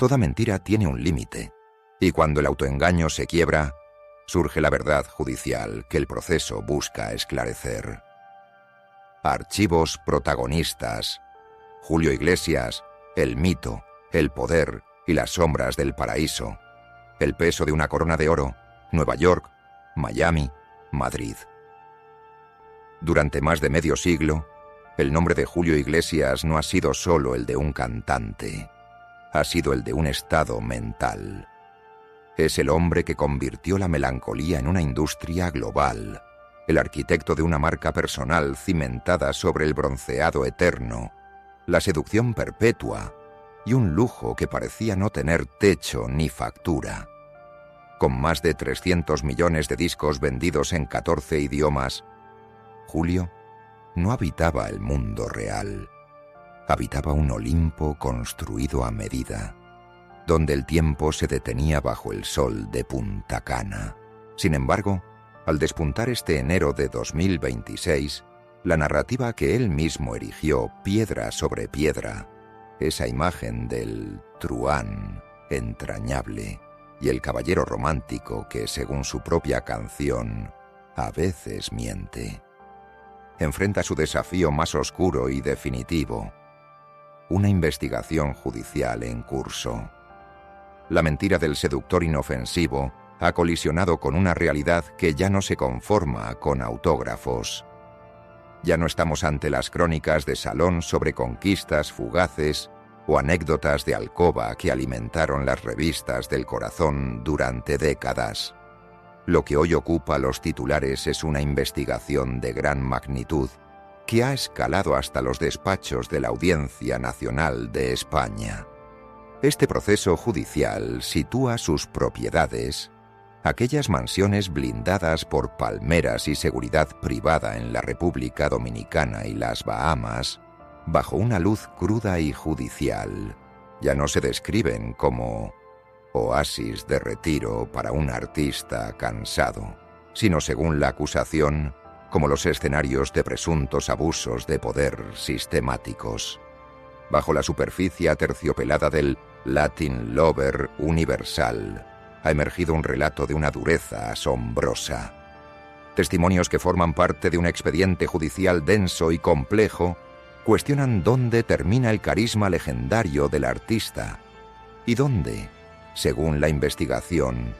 Toda mentira tiene un límite, y cuando el autoengaño se quiebra, surge la verdad judicial que el proceso busca esclarecer. Archivos protagonistas. Julio Iglesias, el mito, el poder y las sombras del paraíso. El peso de una corona de oro. Nueva York, Miami, Madrid. Durante más de medio siglo, el nombre de Julio Iglesias no ha sido solo el de un cantante, ha sido el de un estado mental. Es el hombre que convirtió la melancolía en una industria global, el arquitecto de una marca personal cimentada sobre el bronceado eterno, la seducción perpetua y un lujo que parecía no tener techo ni factura. Con más de 300 millones de discos vendidos en 14 idiomas, Julio no habitaba el mundo real. Habitaba un Olimpo construido a medida, donde el tiempo se detenía bajo el sol de Punta Cana. Sin embargo, al despuntar este enero de 2026, la narrativa que él mismo erigió piedra sobre piedra, esa imagen del truán entrañable y el caballero romántico que, según su propia canción, a veces miente, enfrenta su desafío más oscuro y definitivo: una investigación judicial en curso. La mentira del seductor inofensivo ha colisionado con una realidad que ya no se conforma con autógrafos. Ya no estamos ante las crónicas de salón sobre conquistas fugaces o anécdotas de alcoba que alimentaron las revistas del corazón durante décadas. Lo que hoy ocupa los titulares es una investigación de gran magnitud que ha escalado hasta los despachos de la Audiencia Nacional de España. Este proceso judicial sitúa sus propiedades, aquellas mansiones blindadas por palmeras y seguridad privada en la República Dominicana y las Bahamas, bajo una luz cruda y judicial. Ya no se describen como oasis de retiro para un artista cansado, sino, según la acusación, como los escenarios de presuntos abusos de poder sistemáticos. Bajo la superficie aterciopelada del Latin Lover universal, ha emergido un relato de una dureza asombrosa. Testimonios que forman parte de un expediente judicial denso y complejo cuestionan dónde termina el carisma legendario del artista y dónde, según la investigación,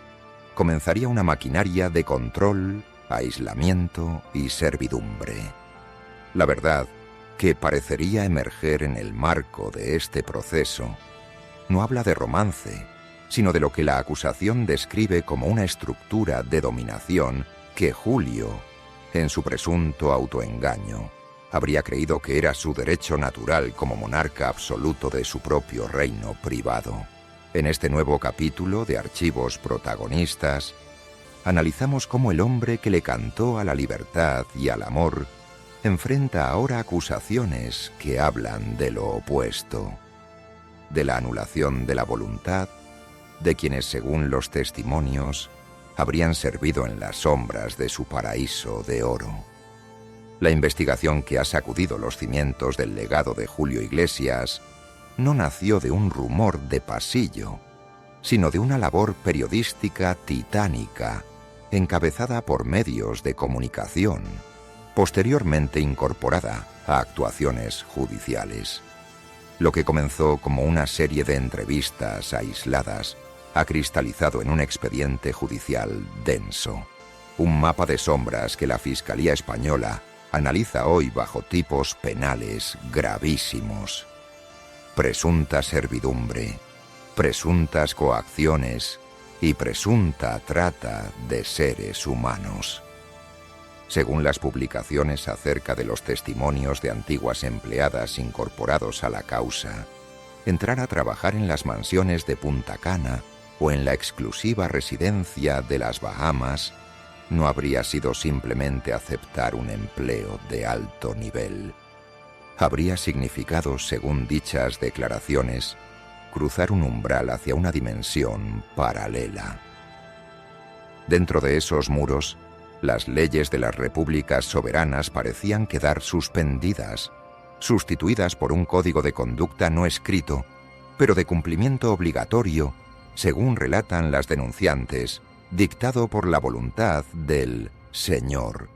comenzaría una maquinaria de control, aislamiento y servidumbre. La verdad, que parecería emerger en el marco de este proceso, no habla de romance, sino de lo que la acusación describe como una estructura de dominación que Julio, en su presunto autoengaño, habría creído que era su derecho natural como monarca absoluto de su propio reino privado. En este nuevo capítulo de Archivos Protagonistas, analizamos cómo el hombre que le cantó a la libertad y al amor enfrenta ahora acusaciones que hablan de lo opuesto, de la anulación de la voluntad de quienes, según los testimonios, habrían servido en las sombras de su paraíso de oro. La investigación que ha sacudido los cimientos del legado de Julio Iglesias no nació de un rumor de pasillo, sino de una labor periodística titánica, encabezada por medios de comunicación, posteriormente incorporada a actuaciones judiciales. Lo que comenzó como una serie de entrevistas aisladas ha cristalizado en un expediente judicial denso, un mapa de sombras que la Fiscalía Española analiza hoy bajo tipos penales gravísimos: presunta servidumbre, presuntas coacciones y presunta trata de seres humanos. Según las publicaciones acerca de los testimonios de antiguas empleadas incorporados a la causa, entrar a trabajar en las mansiones de Punta Cana o en la exclusiva residencia de las Bahamas no habría sido simplemente aceptar un empleo de alto nivel. Habría significado, según dichas declaraciones, cruzar un umbral hacia una dimensión paralela. Dentro de esos muros, las leyes de las repúblicas soberanas parecían quedar suspendidas, sustituidas por un código de conducta no escrito, pero de cumplimiento obligatorio, según relatan las denunciantes, dictado por la voluntad del Señor.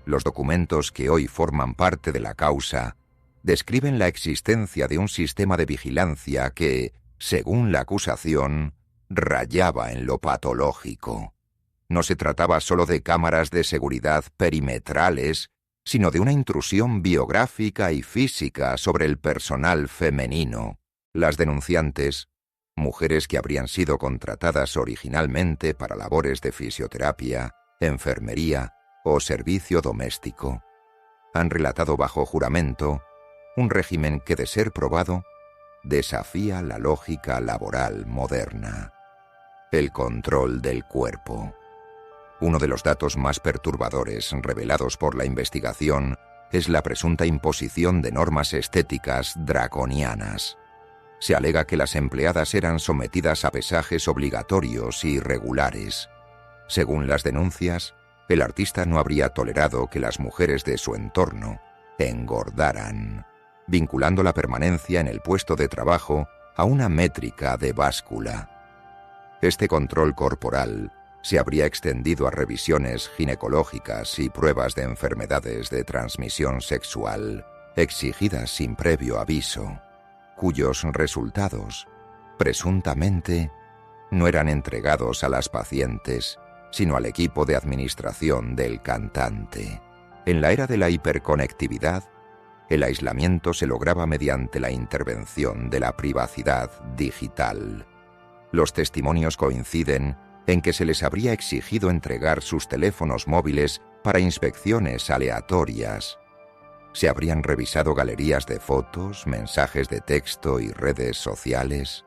Los documentos que hoy forman parte de la causa describen la existencia de un sistema de vigilancia que, según la acusación, rayaba en lo patológico. No se trataba solo de cámaras de seguridad perimetrales, sino de una intrusión biográfica y física sobre el personal femenino. Las denunciantes, mujeres que habrían sido contratadas originalmente para labores de fisioterapia, enfermería o servicio doméstico, han relatado bajo juramento un régimen que, de ser probado, desafía la lógica laboral moderna. El control del cuerpo. Uno de los datos más perturbadores revelados por la investigación es la presunta imposición de normas estéticas draconianas. Se alega que las empleadas eran sometidas a pesajes obligatorios y regulares. Según las denuncias, el artista no habría tolerado que las mujeres de su entorno engordaran, vinculando la permanencia en el puesto de trabajo a una métrica de báscula. Este control corporal se habría extendido a revisiones ginecológicas y pruebas de enfermedades de transmisión sexual, exigidas sin previo aviso, cuyos resultados, presuntamente, no eran entregados a las pacientes, sino al equipo de administración del cantante. En la era de la hiperconectividad, el aislamiento se lograba mediante la intervención de la privacidad digital. Los testimonios coinciden en que se les habría exigido entregar sus teléfonos móviles para inspecciones aleatorias. Se habrían revisado galerías de fotos, mensajes de texto y redes sociales.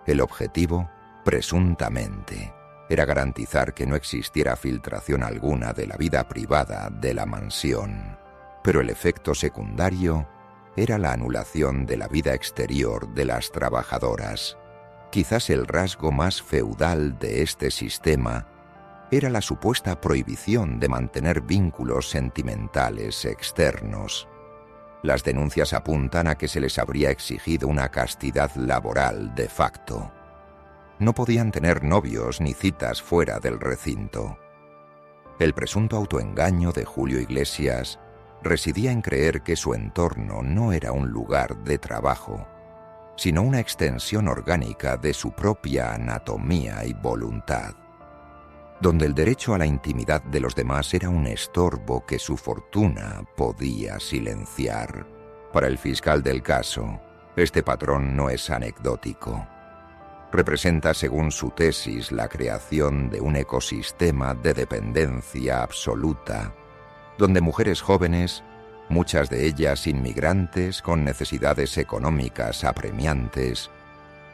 El objetivo, presuntamente, era garantizar que no existiera filtración alguna de la vida privada de la mansión, pero el efecto secundario era la anulación de la vida exterior de las trabajadoras. Quizás el rasgo más feudal de este sistema era la supuesta prohibición de mantener vínculos sentimentales externos. Las denuncias apuntan a que se les habría exigido una castidad laboral de facto. No podían tener novios ni citas fuera del recinto. El presunto autoengaño de Julio Iglesias residía en creer que su entorno no era un lugar de trabajo, sino una extensión orgánica de su propia anatomía y voluntad, donde el derecho a la intimidad de los demás era un estorbo que su fortuna podía silenciar. Para el fiscal del caso, este patrón no es anecdótico. Representa, según su tesis, la creación de un ecosistema de dependencia absoluta, donde mujeres jóvenes, muchas de ellas inmigrantes con necesidades económicas apremiantes,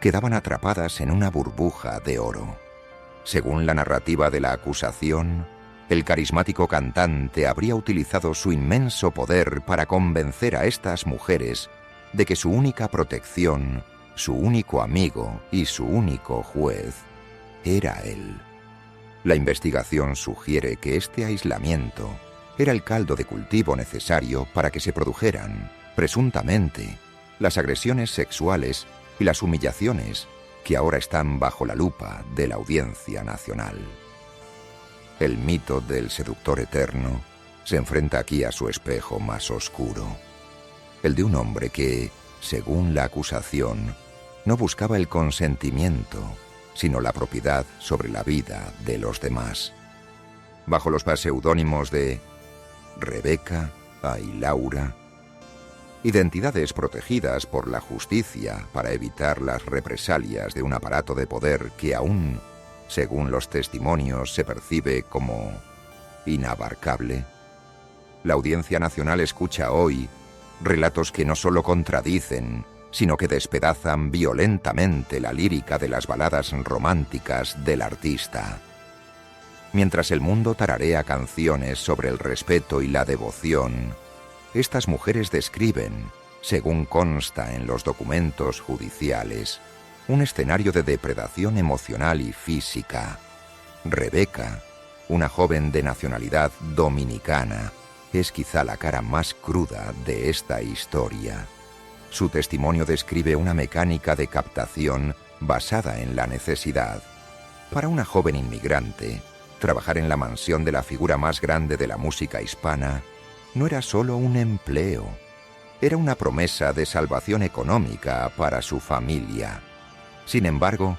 quedaban atrapadas en una burbuja de oro. Según la narrativa de la acusación, el carismático cantante habría utilizado su inmenso poder para convencer a estas mujeres de que su única protección, su único amigo y su único juez era él. La investigación sugiere que este aislamiento era el caldo de cultivo necesario para que se produjeran, presuntamente, las agresiones sexuales y las humillaciones que ahora están bajo la lupa de la Audiencia Nacional. El mito del seductor eterno se enfrenta aquí a su espejo más oscuro, el de un hombre que, según la acusación, no buscaba el consentimiento, sino la propiedad sobre la vida de los demás. Bajo los pseudónimos de Rebeca y Laura, identidades protegidas por la justicia para evitar las represalias de un aparato de poder que aún, según los testimonios, se percibe como inabarcable, la Audiencia Nacional escucha hoy relatos que no solo contradicen, sino que despedazan violentamente la lírica de las baladas románticas del artista. Mientras el mundo tararea canciones sobre el respeto y la devoción, estas mujeres describen, según consta en los documentos judiciales, un escenario de depredación emocional y física. Rebeca, una joven de nacionalidad dominicana, es quizá la cara más cruda de esta historia. Su testimonio describe una mecánica de captación basada en la necesidad. Para una joven inmigrante, trabajar en la mansión de la figura más grande de la música hispana no era solo un empleo, era una promesa de salvación económica para su familia. Sin embargo,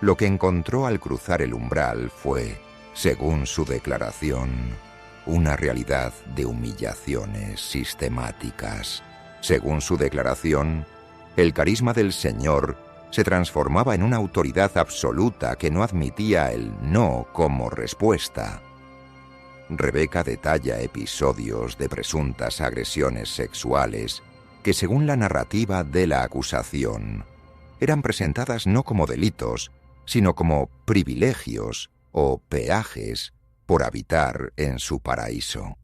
lo que encontró al cruzar el umbral fue, según su declaración, una realidad de humillaciones sistemáticas. Según su declaración, el carisma del Señor se transformaba en una autoridad absoluta que no admitía el no como respuesta. Rebecca detalla episodios de presuntas agresiones sexuales que, según la narrativa de la acusación, eran presentadas no como delitos, sino como privilegios o peajes por habitar en su paraíso.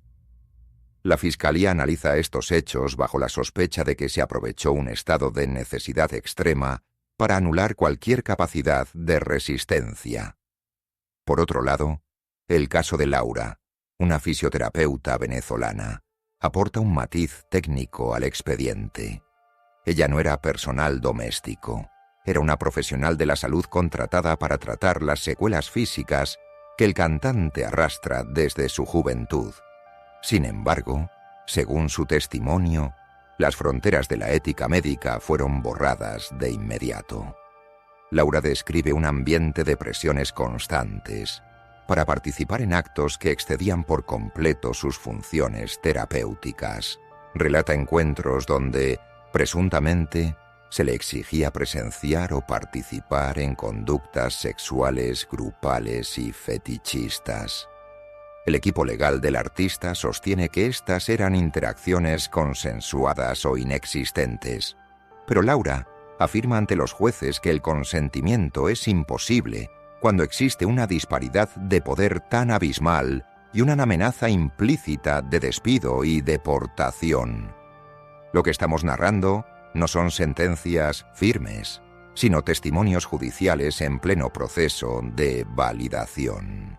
La Fiscalía analiza estos hechos bajo la sospecha de que se aprovechó un estado de necesidad extrema para anular cualquier capacidad de resistencia. Por otro lado, el caso de Laura, una fisioterapeuta venezolana, aporta un matiz técnico al expediente. Ella no era personal doméstico, era una profesional de la salud contratada para tratar las secuelas físicas que el cantante arrastra desde su juventud. Sin embargo, según su testimonio, las fronteras de la ética médica fueron borradas de inmediato. Laura describe un ambiente de presiones constantes para participar en actos que excedían por completo sus funciones terapéuticas. Relata encuentros donde, presuntamente, se le exigía presenciar o participar en conductas sexuales grupales y fetichistas. El equipo legal del artista sostiene que estas eran interacciones consensuadas o inexistentes, pero Laura afirma ante los jueces que el consentimiento es imposible cuando existe una disparidad de poder tan abismal y una amenaza implícita de despido y deportación. Lo que estamos narrando no son sentencias firmes, sino testimonios judiciales en pleno proceso de validación.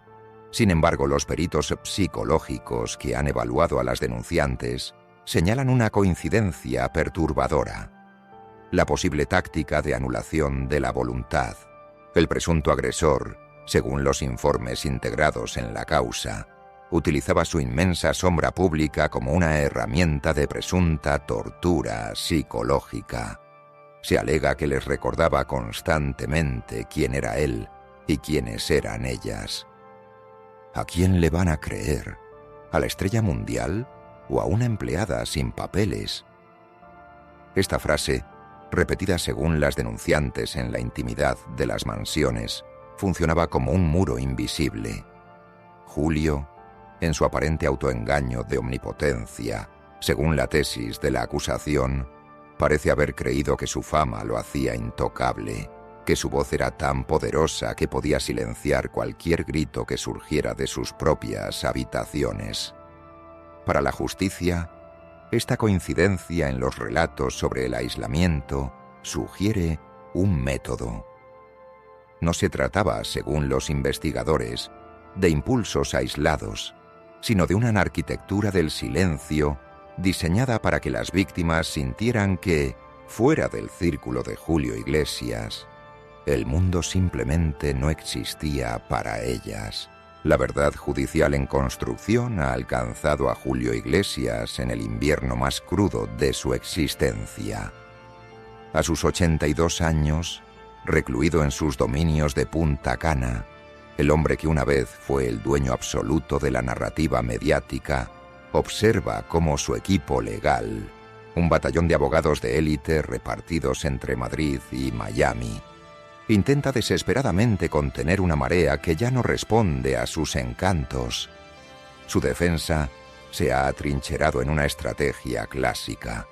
Sin embargo, los peritos psicológicos que han evaluado a las denunciantes señalan una coincidencia perturbadora: la posible táctica de anulación de la voluntad. El presunto agresor, según los informes integrados en la causa, utilizaba su inmensa sombra pública como una herramienta de presunta tortura psicológica. Se alega que les recordaba constantemente quién era él y quiénes eran ellas. ¿A quién le van a creer? ¿A la estrella mundial o a una empleada sin papeles? Esta frase, repetida según las denunciantes en la intimidad de las mansiones, funcionaba como un muro invisible. Julio, en su aparente autoengaño de omnipotencia, según la tesis de la acusación, parece haber creído que su fama lo hacía intocable, que su voz era tan poderosa que podía silenciar cualquier grito que surgiera de sus propias habitaciones. Para la justicia, esta coincidencia en los relatos sobre el aislamiento sugiere un método. No se trataba, según los investigadores, de impulsos aislados, sino de una arquitectura del silencio diseñada para que las víctimas sintieran que, fuera del círculo de Julio Iglesias, el mundo simplemente no existía para ellas. La verdad judicial en construcción ha alcanzado a Julio Iglesias en el invierno más crudo de su existencia. A sus 82 años, recluido en sus dominios de Punta Cana, el hombre que una vez fue el dueño absoluto de la narrativa mediática, observa cómo su equipo legal, un batallón de abogados de élite repartidos entre Madrid y Miami, intenta desesperadamente contener una marea que ya no responde a sus encantos. Su defensa se ha atrincherado en una estrategia clásica: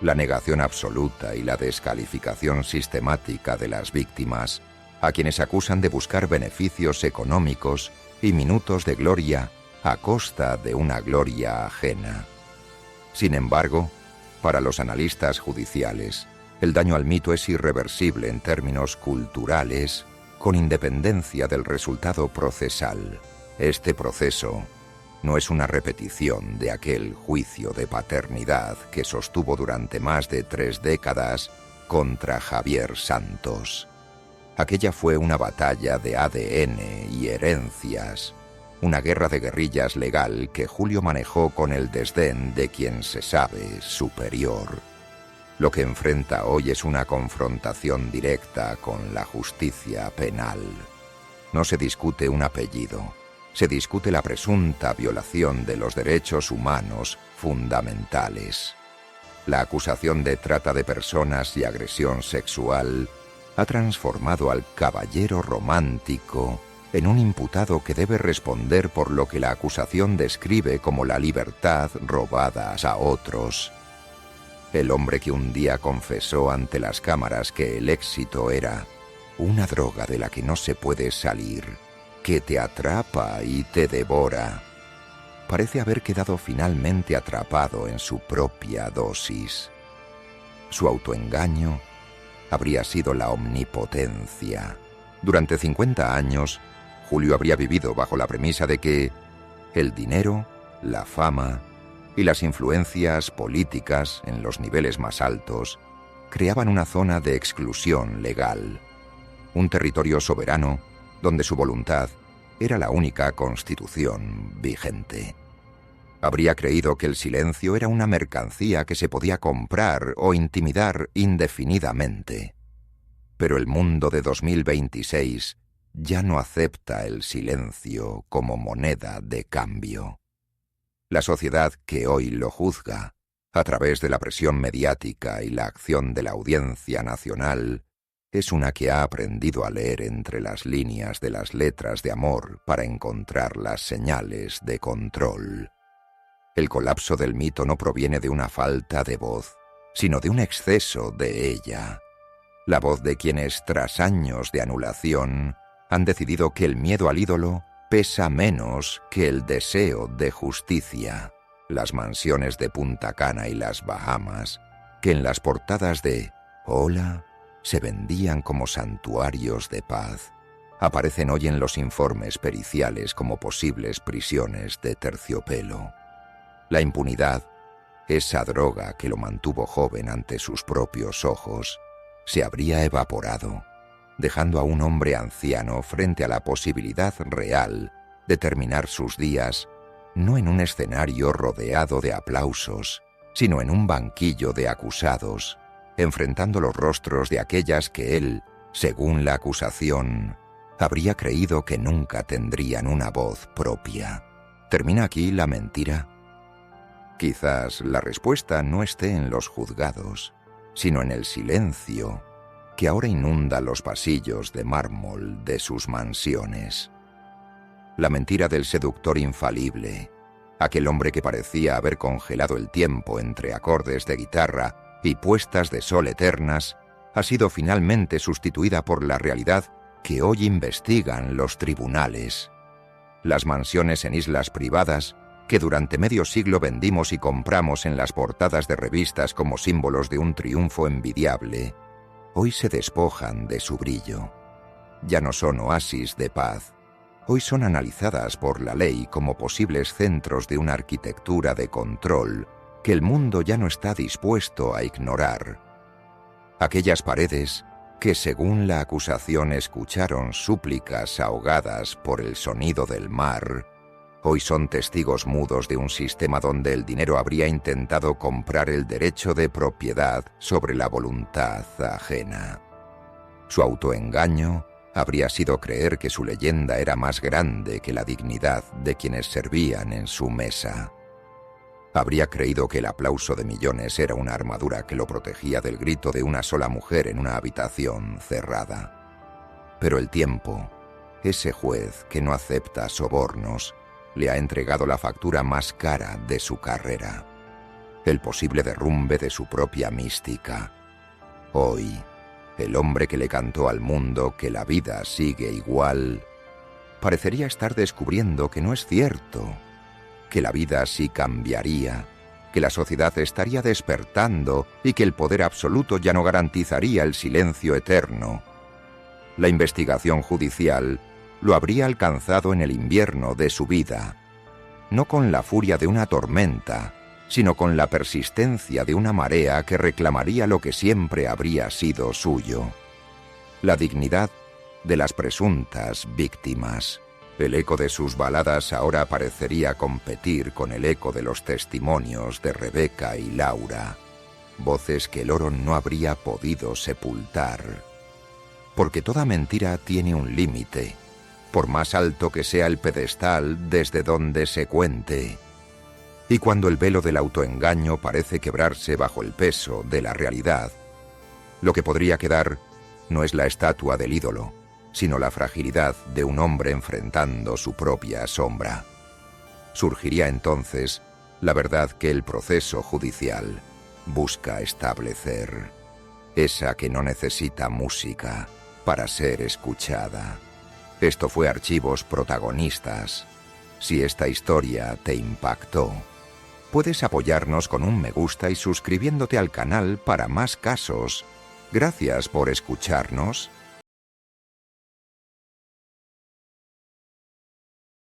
la negación absoluta y la descalificación sistemática de las víctimas, a quienes acusan de buscar beneficios económicos y minutos de gloria a costa de una gloria ajena. Sin embargo, para los analistas judiciales, el daño al mito es irreversible en términos culturales, con independencia del resultado procesal. Este proceso no es una repetición de aquel juicio de paternidad que sostuvo durante más de 3 décadas contra Javier Santos. Aquella fue una batalla de ADN y herencias, una guerra de guerrillas legal que Julio manejó con el desdén de quien se sabe superior. Lo que enfrenta hoy es una confrontación directa con la justicia penal. No se discute un apellido, se discute la presunta violación de los derechos humanos fundamentales. La acusación de trata de personas y agresión sexual ha transformado al caballero romántico en un imputado que debe responder por lo que la acusación describe como la libertad robada a otros. El hombre que un día confesó ante las cámaras que el éxito era una droga de la que no se puede salir, que te atrapa y te devora, parece haber quedado finalmente atrapado en su propia dosis. Su autoengaño habría sido la omnipotencia. Durante 50 años, Julio habría vivido bajo la premisa de que el dinero, la fama y las influencias políticas en los niveles más altos creaban una zona de exclusión legal, un territorio soberano donde su voluntad era la única constitución vigente. Habría creído que el silencio era una mercancía que se podía comprar o intimidar indefinidamente. Pero el mundo de 2026 ya no acepta el silencio como moneda de cambio. La sociedad que hoy lo juzga, a través de la presión mediática y la acción de la Audiencia Nacional, es una que ha aprendido a leer entre las líneas de las letras de amor para encontrar las señales de control. El colapso del mito no proviene de una falta de voz, sino de un exceso de ella. La voz de quienes, tras años de anulación, han decidido que el miedo al ídolo pesa menos que el deseo de justicia. Las mansiones de Punta Cana y las Bahamas, que en las portadas de Hola se vendían como santuarios de paz, aparecen hoy en los informes periciales como posibles prisiones de terciopelo. La impunidad, esa droga que lo mantuvo joven ante sus propios ojos, se habría evaporado, dejando a un hombre anciano frente a la posibilidad real de terminar sus días no en un escenario rodeado de aplausos, sino en un banquillo de acusados, enfrentando los rostros de aquellas que él, según la acusación, habría creído que nunca tendrían una voz propia. ¿Termina aquí la mentira? Quizás la respuesta no esté en los juzgados, sino en el silencio que ahora inunda los pasillos de mármol de sus mansiones. La mentira del seductor infalible, aquel hombre que parecía haber congelado el tiempo entre acordes de guitarra y puestas de sol eternas, ha sido finalmente sustituida por la realidad que hoy investigan los tribunales. Las mansiones en islas privadas que durante medio siglo vendimos y compramos en las portadas de revistas como símbolos de un triunfo envidiable, hoy se despojan de su brillo. Ya no son oasis de paz, hoy son analizadas por la ley como posibles centros de una arquitectura de control que el mundo ya no está dispuesto a ignorar. Aquellas paredes que, según la acusación, escucharon súplicas ahogadas por el sonido del mar, hoy son testigos mudos de un sistema donde el dinero habría intentado comprar el derecho de propiedad sobre la voluntad ajena. Su autoengaño habría sido creer que su leyenda era más grande que la dignidad de quienes servían en su mesa. Habría creído que el aplauso de millones era una armadura que lo protegía del grito de una sola mujer en una habitación cerrada. Pero el tiempo, ese juez que no acepta sobornos, le ha entregado la factura más cara de su carrera, el posible derrumbe de su propia mística. Hoy, el hombre que le cantó al mundo que la vida sigue igual, parecería estar descubriendo que no es cierto, que la vida sí cambiaría, que la sociedad estaría despertando y que el poder absoluto ya no garantizaría el silencio eterno. La investigación judicial lo habría alcanzado en el invierno de su vida. no con la furia de una tormenta, sino con la persistencia de una marea que reclamaría lo que siempre habría sido suyo: la dignidad de las presuntas víctimas. El eco de sus baladas ahora parecería competir con el eco de los testimonios de Rebeca y Laura, voces que el oro no habría podido sepultar. Porque toda mentira tiene un límite, por más alto que sea el pedestal desde donde se cuente. Y cuando el velo del autoengaño parece quebrarse bajo el peso de la realidad, lo que podría quedar no es la estatua del ídolo, sino la fragilidad de un hombre enfrentando su propia sombra. Surgiría entonces la verdad que el proceso judicial busca establecer, esa que no necesita música para ser escuchada. Esto fue Archivos Protagonistas. Si esta historia te impactó, puedes apoyarnos con un me gusta y suscribiéndote al canal para más casos. Gracias por escucharnos.